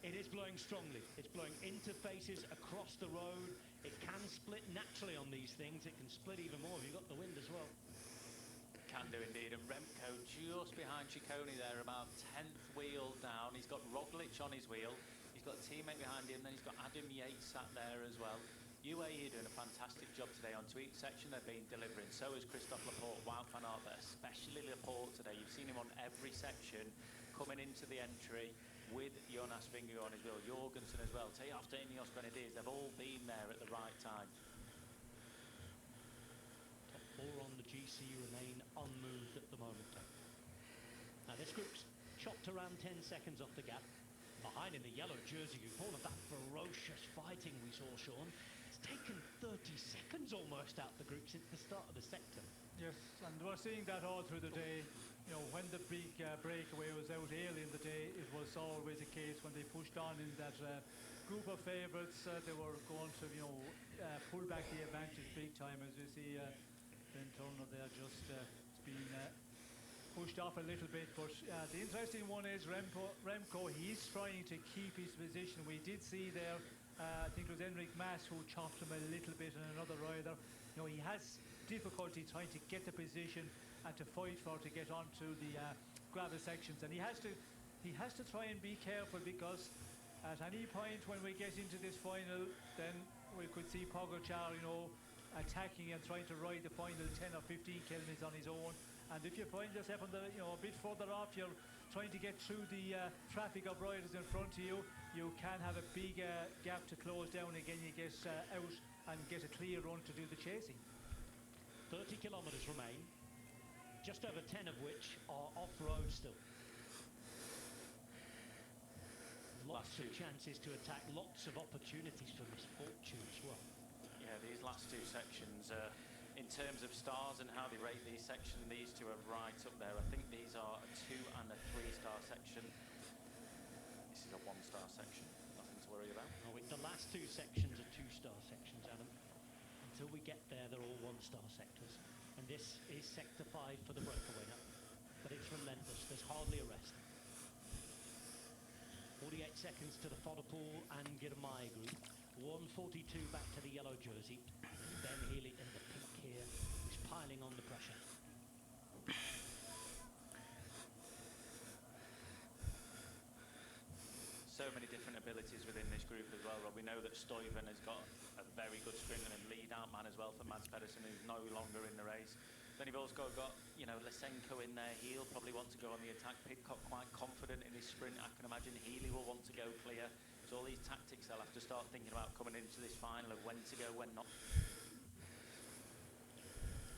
It is blowing strongly. It's blowing into faces across the road. It can split naturally on these things. It can split even more if you've got the wind as well. Can do indeed. And Remco just behind Ciccone there, about 10th wheel down. He's got Roglic on his wheel. He's got a teammate behind him. Then he's got Adam Yates sat there as well. UAE doing a fantastic job today onto each section they've been delivering. So is Christophe Laporte, Wout van Aert, but especially Laporte today. You've seen him on every section coming into the entry with Jonas Vingegaard on his wheel, Jorgensen as well, Teilhard and Ineos Grenadiers. They've all been there at the right time. Top four on the GC remain unmoved at the moment. Now this group's chopped around 10 seconds off the gap. Behind in the yellow jersey, all of that ferocious fighting we saw, Sean. It's taken 30 seconds almost out the group since the start of the sector. Yes, and we're seeing that all through the day. When the big breakaway was out early in the day, it was always the case when they pushed on in that group of favourites, they were going to, pull back the advantage big time. As you see, Ben Turner there just being pushed off a little bit. But the interesting one is Remco, he's trying to keep his position. We did see there, I think it was Enric Mas who chopped him a little bit and another rider. He has difficulty trying to get the position and to fight to get onto the gravel sections, and he has to try and be careful, because at any point when we get into this final, then we could see Pogacar, attacking and trying to ride the final 10 or 15 kilometers on his own. And if you find yourself on the, a bit further off, you're trying to get through the traffic of riders in front of you, you can have a big gap to close down again. You get out and get a clear run to do the chasing. 30 kilometres remain, just over 10 of which are off-road still. Lots of chances to attack, lots of opportunities for misfortune as well. Yeah, these last two sections, in terms of stars and how they rate these sections, these two are right up there. I think these are a 2 and a 3-star section. This is a 1-star section, nothing to worry about. Oh, the last two sections are 2-star sections, Adam. Until we get there, they're all 1-star sectors. And this is sector 5 for the breakaway now. But it's relentless, there's hardly a rest. 48 seconds to the Fodopool and Girmay group. 1:42 back to the yellow jersey. Ben Healy in the pink here, who's piling on the pressure. So many different abilities within this group as well, Rob. We know that Stuyven has got a very good sprinter and lead-out man as well for Mads Pedersen, who's no longer in the race. Then you've also got, Lysenko in there. He'll probably want to go on the attack. Pidcock quite confident in his sprint. I can imagine Healy will want to go clear. So all these tactics they'll have to start thinking about coming into this final of when to go, when not.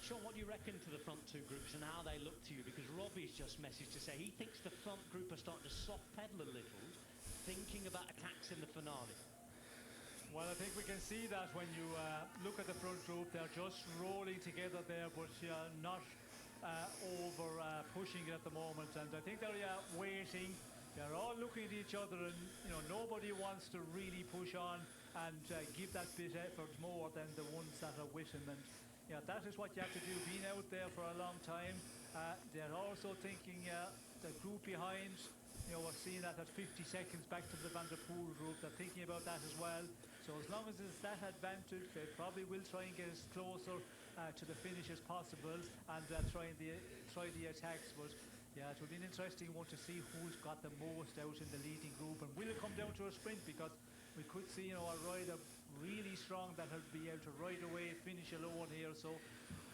Sean, what do you reckon to the front two groups and how they look to you? Because Robbie's just messaged to say he thinks the front group are starting to soft pedal a little thinking about attacks in the finale. Well, I think we can see that when you look at the front group, they're just rolling together there, but not over pushing it at the moment. And I think they're waiting. They're all looking at each other, and nobody wants to really push on and give that bit effort more than the ones that are with him. And that is what you have to do. Being out there for a long time, they're also thinking the group behind. We're seeing that at 50 seconds back to the Van der Poel group. They're thinking about that as well. So as long as it's that advantage, they probably will try and get as closer to the finish as possible and try the attacks. But yeah, it will be an interesting one to see who's got the most out in the leading group. And will it come down to a sprint? Because we could see a rider really strong that will be able to right away finish alone here. So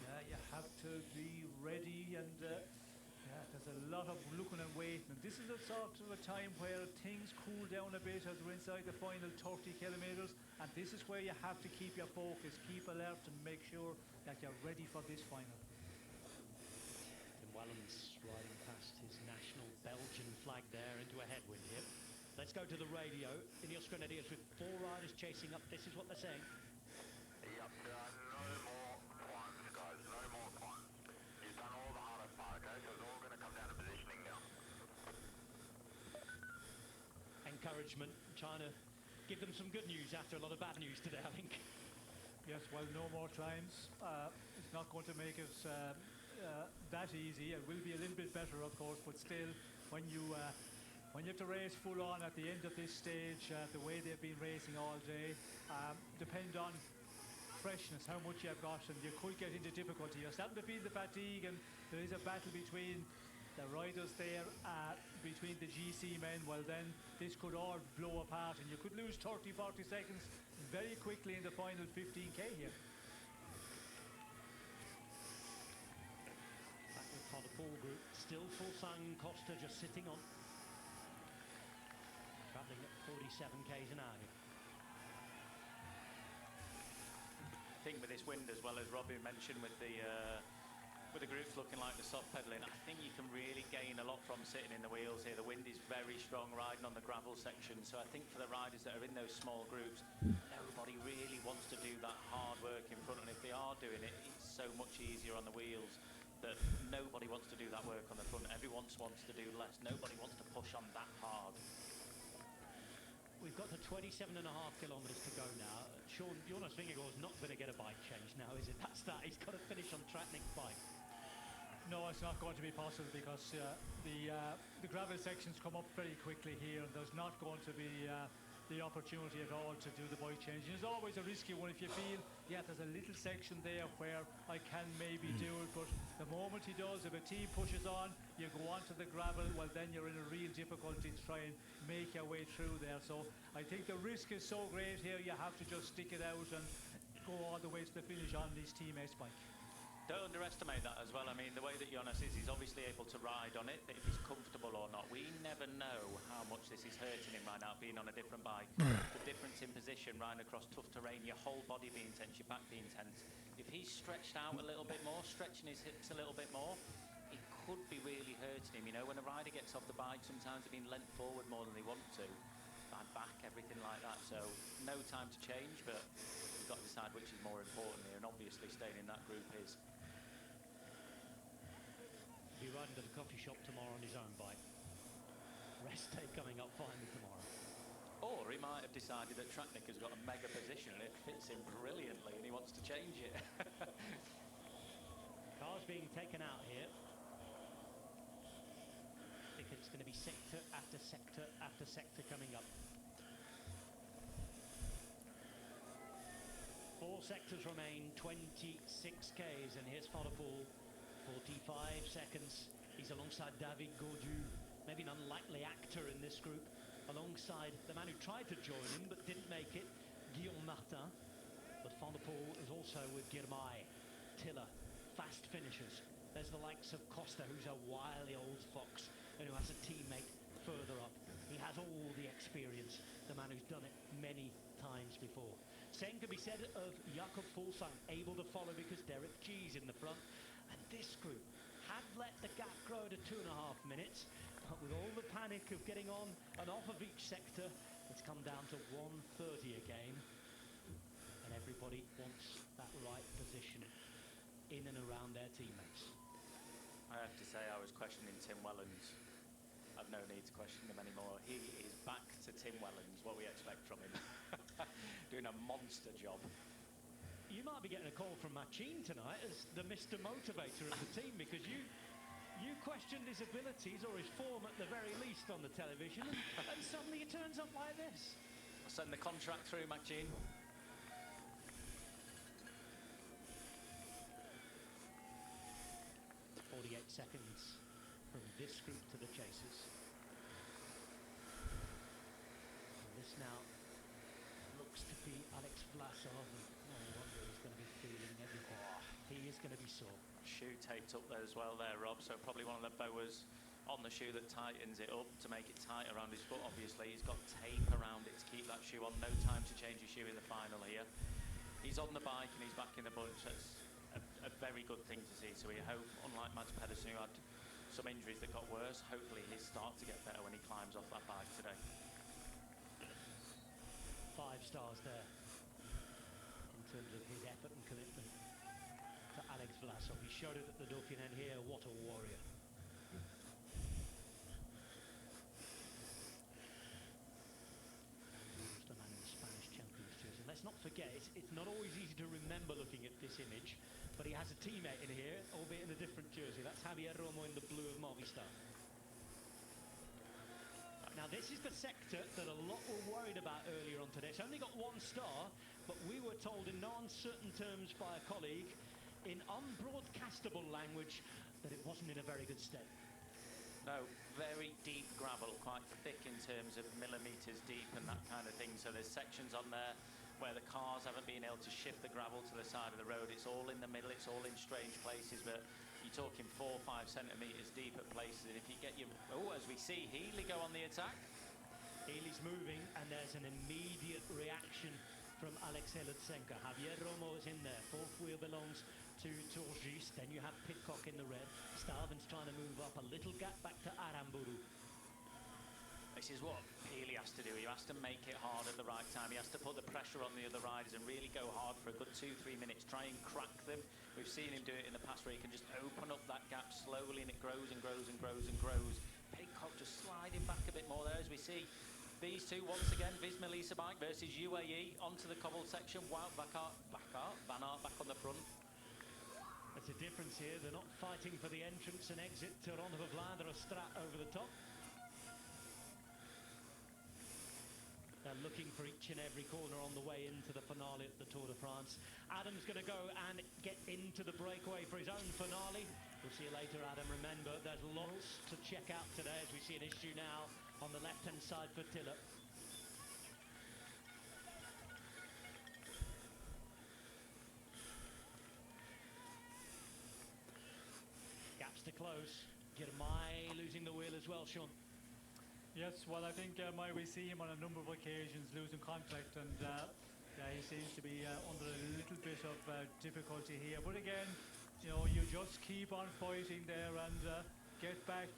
yeah, you have to be ready, and there's a lot of looking and waiting. And this is a sort of a time where things cool down a bit as we're inside the final 30 kilometres. And this is where you have to keep your focus, keep alert, and make sure that you're ready for this final. Tim Wellens riding past his national Belgian flag there into a headwind here. Let's go to the radio. Ineos Grenadiers with 4 riders chasing up. This is what they're saying. Yep, no more climbs, guys. No more climbs. You've done all the hardest part, okay? So it's all going to come down to positioning now. Encouragement, trying to give them some good news after a lot of bad news today, I think. Yes, well, no more climbs. It's not going to make it that easy. It will be a little bit better, of course, but still, when you have to race full on at the end of this stage, the way they've been racing all day, depend on freshness, how much you've got, and you could get into difficulty. You're starting to feel the fatigue, and there is a battle between the riders there, between the GC men. Well, then this could all blow apart, and you could lose 30-40 seconds very quickly in the final 15k here. Back with Van der Poel group, still Fulsang Costa just sitting on. Travelling at 47 k's an hour. I think with this wind, as well as Robbie mentioned, with the groups looking like the soft pedalling, I think you can really gain a lot from sitting in the wheels here. The wind is very strong riding on the gravel section, so I think for the riders that are in those small groups, nobody really wants to do that hard work in front, and if they are doing it, it's so much easier on the wheels that nobody wants to do that work on the front. Everyone wants to do less. Nobody wants to push on that hard. We've got to 27.5 kilometres to go now. Sean, Jonas Vingegaard's not going to get a bike change now, is it? That's that. He's got to finish on Tratnik's bike. No, it's not going to be possible, because the gravel sections come up very quickly here, and there's not going to be the opportunity at all to do the bike change. It's always a risky one if you feel, there's a little section there where I can maybe do it, but the moment he does, if a team pushes on, you go onto the gravel, well, then you're in a real difficulty to try and make your way through there. So I think the risk is so great here, you have to just stick it out and go all the way to the finish on his teammate's bike. Don't underestimate that as well. I mean, the way that Jonas is, he's obviously able to ride on it, but if he's comfortable or not, we never know how much this is hurting him right now, being on a different bike. The difference in position, riding across tough terrain, your whole body being tense, your back being tense. If he's stretched out a little bit more, stretching his hips a little bit more, it could be really hurting him. When a rider gets off the bike, sometimes they're being leant forward more than they want to. Bad back, everything like that. So no time to change, but we've got to decide which is more important here, and obviously staying in that group is. He'll be riding to the coffee shop tomorrow on his own bike. Rest day coming up finally tomorrow. Or he might have decided that Tratnik has got a mega position and it fits him brilliantly and he wants to change it. Cars being taken out here. I think it's going to be sector after sector after sector coming up. 4 sectors remain, 26 k's, and here's Van der Poel, 45 seconds. He's alongside David Gaudu, maybe an unlikely actor in this group, alongside the man who tried to join him but didn't make it, Guillaume Martin. But Van der Poel is also with Girmay, Tiller, fast finishers. There's the likes of Costa, who's a wily old fox and who has a teammate further up. He has all the experience, the man who's done it many times before. Same could be said of Jakob Fuglsang, able to follow because Derek G's in the front. And this group had let the gap grow to 2.5 minutes, with all the panic of getting on and off of each sector, it's come down to 1:30 again. And everybody wants that right position in and around their teammates. I have to say, I was questioning Tim Wellens. I've no need to question him anymore. He is back to Tim Wellens, what we expect from him. Doing a monster job. You might be getting a call from Machine tonight as the Mr. Motivator of the team, because you questioned his abilities or his form at the very least on the television, and suddenly he turns up like this. I'll send the contract through, Machine. 48 seconds from this group to the chasers. And this now looks to be Alex Vlasov. No wonder he's going to be feeling everything. He is going to be sore. Shoe taped up there as well there, Rob, so probably one of the boas on the shoe that tightens it up to make it tight around his foot. Obviously, he's got tape around it to keep that shoe on. No time to change his shoe in the final here. He's on the bike and he's back in the bunch. That's a very good thing to see. So we hope, unlike Mats Pedersen, who had some injuries that got worse, hopefully he'll start to get better when he climbs off that bike today. 5 stars there in terms of his effort and commitment to Alex Vlasov. He showed it at the Dauphiné here. What a warrior. Just a man in the Spanish Champions jersey. Let's not forget, it's not always easy to remember looking at this image, but he has a teammate in here, albeit in a different jersey. That's Javier Romo in the blue of Movistar. Now, this is the sector that a lot were worried about earlier on today. It's only got 1 star, but we were told in no uncertain terms by a colleague, in unbroadcastable language, that it wasn't in a very good state. No, very deep gravel, quite thick in terms of millimetres deep and that kind of thing. So there's sections on there where the cars haven't been able to shift the gravel to the side of the road. It's all in the middle, it's all in strange places, but you're talking 4 or 5 centimetres deep at places. And if you get your... Oh, as we see Healy go on the attack. Healy's moving, and there's an immediate reaction from Alexei Lutsenko. Javier Romo is in there. 4th wheel belongs to Turgis. Then you have Pidcock in the red. Staven's trying to move up a little gap back to Aramburu. This is what Healy has to do. He has to make it hard at the right time. He has to put the pressure on the other riders and really go hard for a good 2-3 minutes. Try and crack them. We've seen him do it in the past where he can just open up that gap slowly and it grows and grows and grows and grows. Pidcock just sliding back a bit more there as we see these two once again. Visma Lisa bike versus UAE onto the cobbled section. Wow, Van Aert back on the front. There's a difference here. They're not fighting for the entrance and exit to Ronde van Vlaanderen Strat over the top. They're looking for each and every corner on the way into the finale at the Tour de France. Adam's going to go and get into the breakaway for his own finale. We'll see you later, Adam. Remember, there's lots to check out today as we see an issue now on the left-hand side for Tiller. Gaps to close. Girmay losing the wheel as well, Sean. Yes, well, I think we see him on a number of occasions losing contact, and he seems to be under a little bit of difficulty here. But again, you know, you just keep on fighting there and get back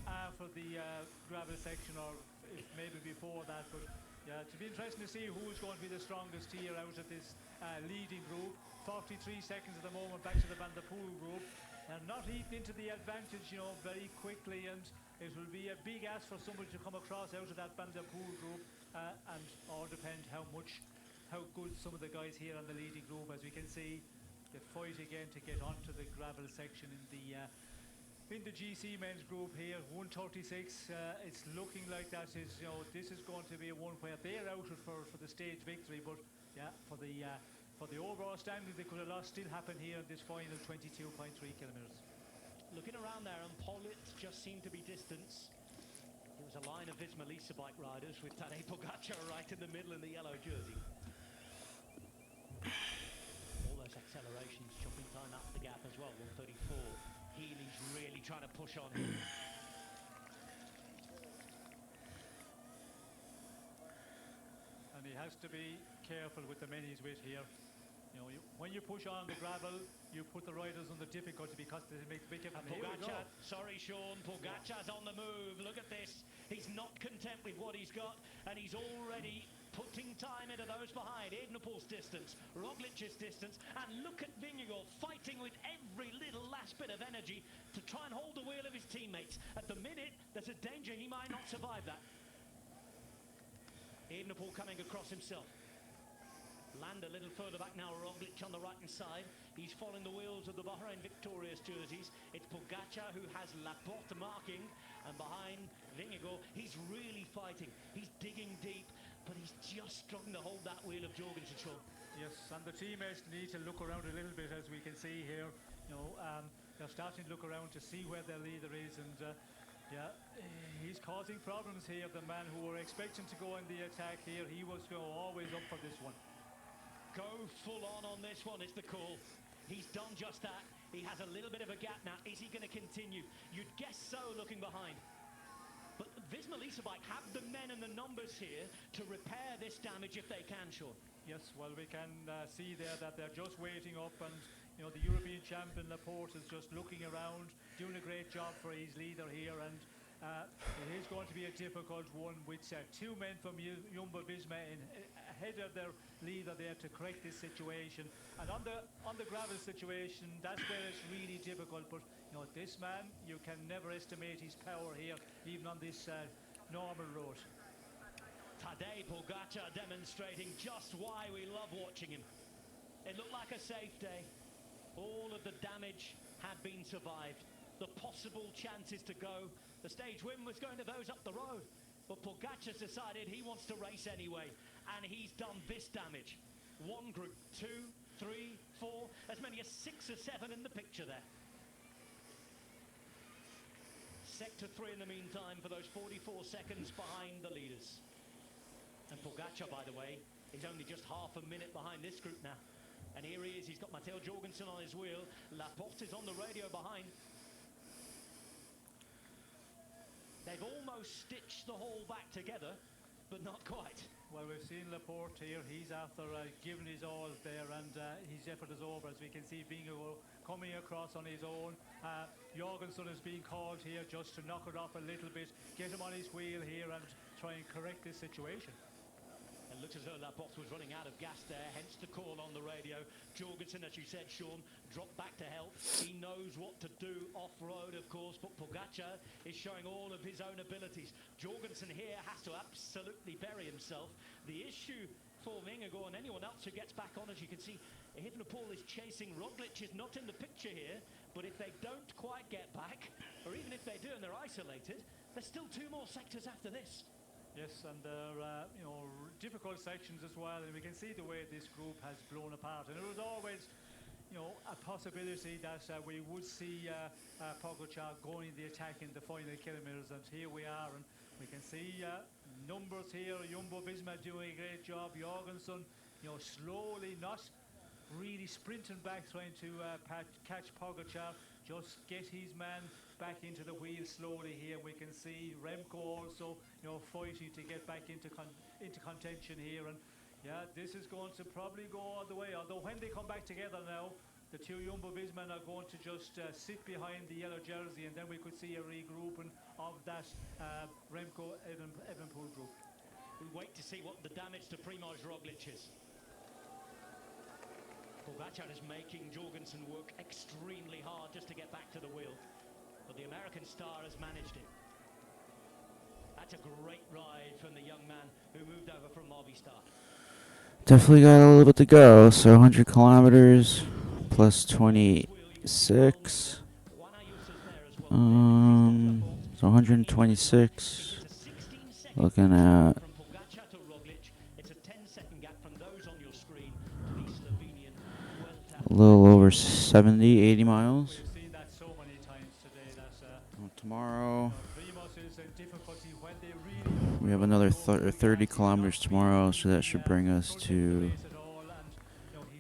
after the gravel section, or if maybe before that. But yeah, it'll be interesting to see who's going to be the strongest here out of this leading group. 43 seconds at the moment back to the Van der Poel group. And not eating into the advantage, you know, very quickly, and it will be a big ask for somebody to come across out of that Van der Poel group, and all depend how good some of the guys here on the leading group. As we can see, the fight again to get onto the gravel section in the GC men's group here. 136. It's looking like that is, you know, this is going to be a one where they're out for the stage victory, but yeah, for the overall standing they could have lost still happen here in this final 22.3 kilometres. Looking around there, and Pollitt just seemed to be distance. It was a line of Visma Lisa bike riders with Tadej Pogacar right in the middle in the yellow jersey. All those accelerations, chopping time up the gap as well, 134. Healy's really trying to push on him. And he has to be careful with the men he's with here. When you push on the gravel, you put the riders under difficulty because it makes a big difference. Here we go. Pogacar, sorry Sean, Pogacar's on the move. Look at this. He's not content with what he's got, and he's already putting time into those behind. Evenepoel's distance, Roglic's distance, and look at Vingegaard fighting with every little last bit of energy to try and hold the wheel of his teammates. At the minute, there's a danger he might not survive that. Evenepoel coming across himself. Land a little further back now, Roglic on the right-hand side. He's following the wheels of the Bahrain victorious jerseys. It's Pogacar who has Laporte marking, and behind Vingegaard, he's really fighting. He's digging deep, but he's just struggling to hold that wheel of Jorgensen, Sean. Yes, and the teammates need to look around a little bit, as we can see here. They're starting to look around to see where their leader is, and he's causing problems here. The man who were expecting to go in the attack here, he was always up for this one. Go full on this one is the call. He's done just that. He has a little bit of a gap now. Is he going to continue? You'd guess so, looking behind. But Visma Leasebike have the men and the numbers here to repair this damage if they can, Sean. Yes, well, we can see there that they're just waiting up, and the European champion Laporte is just looking around, doing a great job for his leader here, and it is going to be a difficult one with two men from Jumbo-Visma ahead of their leader there to correct this situation. And on the gravel situation, that's where it's really difficult. But this man, you can never estimate his power here, even on this normal road. Tadej Pogacar demonstrating just why we love watching him. It looked like a safe day. All of the damage had been survived. The possible chances to go. The stage win was going to those up the road. But Pogacar's decided he wants to race anyway. And he's done this damage. One group, 2, 3, 4, as many as 6 or 7 in the picture there. Sector 3 in the meantime for those 44 seconds behind the leaders. And Pogacar, by the way, is only just half a minute behind this group now. And here he is, he's got Matteo Jorgensen on his wheel. Laporte is on the radio behind. They've almost stitched the whole back together, but not quite. Well, we've seen Laporte here. He's after giving his all there, and his effort is over. As we can see, Vingegaard coming across on his own. Jorgensen is being called here just to knock it off a little bit, get him on his wheel here and try and correct this situation. It looks as though Laporte was running out of gas there, hence the call on the radio. Jorgensen, as you said, Sean, dropped back to help. He knows what to do off-road, of course, but Pogacar is showing all of his own abilities. Jorgensen here has to absolutely bury himself. The issue for Vingegaard and anyone else who gets back on, as you can see, Evenepoel is chasing. Roglic is not in the picture here, but if they don't quite get back, or even if they do and they're isolated, there's still 2 more sectors after this. Yes, and they're difficult sections as well, and we can see the way this group has blown apart. And it was always, a possibility that we would see Pogacar going the attack in the final kilometres, and here we are, and we can see numbers here. Jumbo-Visma doing a great job. Jorgensen, slowly, not really sprinting back, trying to catch Pogacar, just get his man back into the wheel slowly here. We can see Remco also, fighting to get back into contention here. And this is going to probably go all the way. Although when they come back together now, the 2 Jumbo-Visma are going to just sit behind the yellow jersey, and then we could see a regrouping of that Remco-Evenepoel group. We wait to see what the damage to Primož Roglic is. Pogacar is making Jorgensen work extremely hard just to get back to the wheel. But the American star has managed it. That's a great ride from the young man who moved over from Movistar. Definitely got a little bit to go. So 100 kilometers plus 26. So 126. Looking at a little over 70, 80 miles. We've seen that so many times today. Tomorrow Primož is in difficulty when they really we have another 30 kilometers tomorrow, so that should bring us to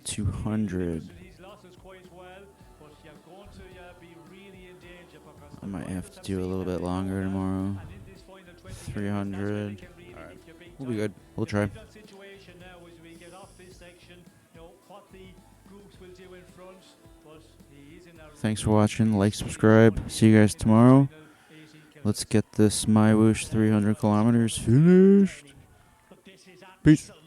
200. He's lost us quite well, but you're going to be really in danger because I might have to do a little bit longer tomorrow. 300. Alright, we'll be good. We'll try. situation now as we get off this section, what the front, but he is in a Thanks for watching. Like, subscribe. See you guys tomorrow. Let's get this Mywhoosh 300 kilometers finished. But this is Peace. absolutely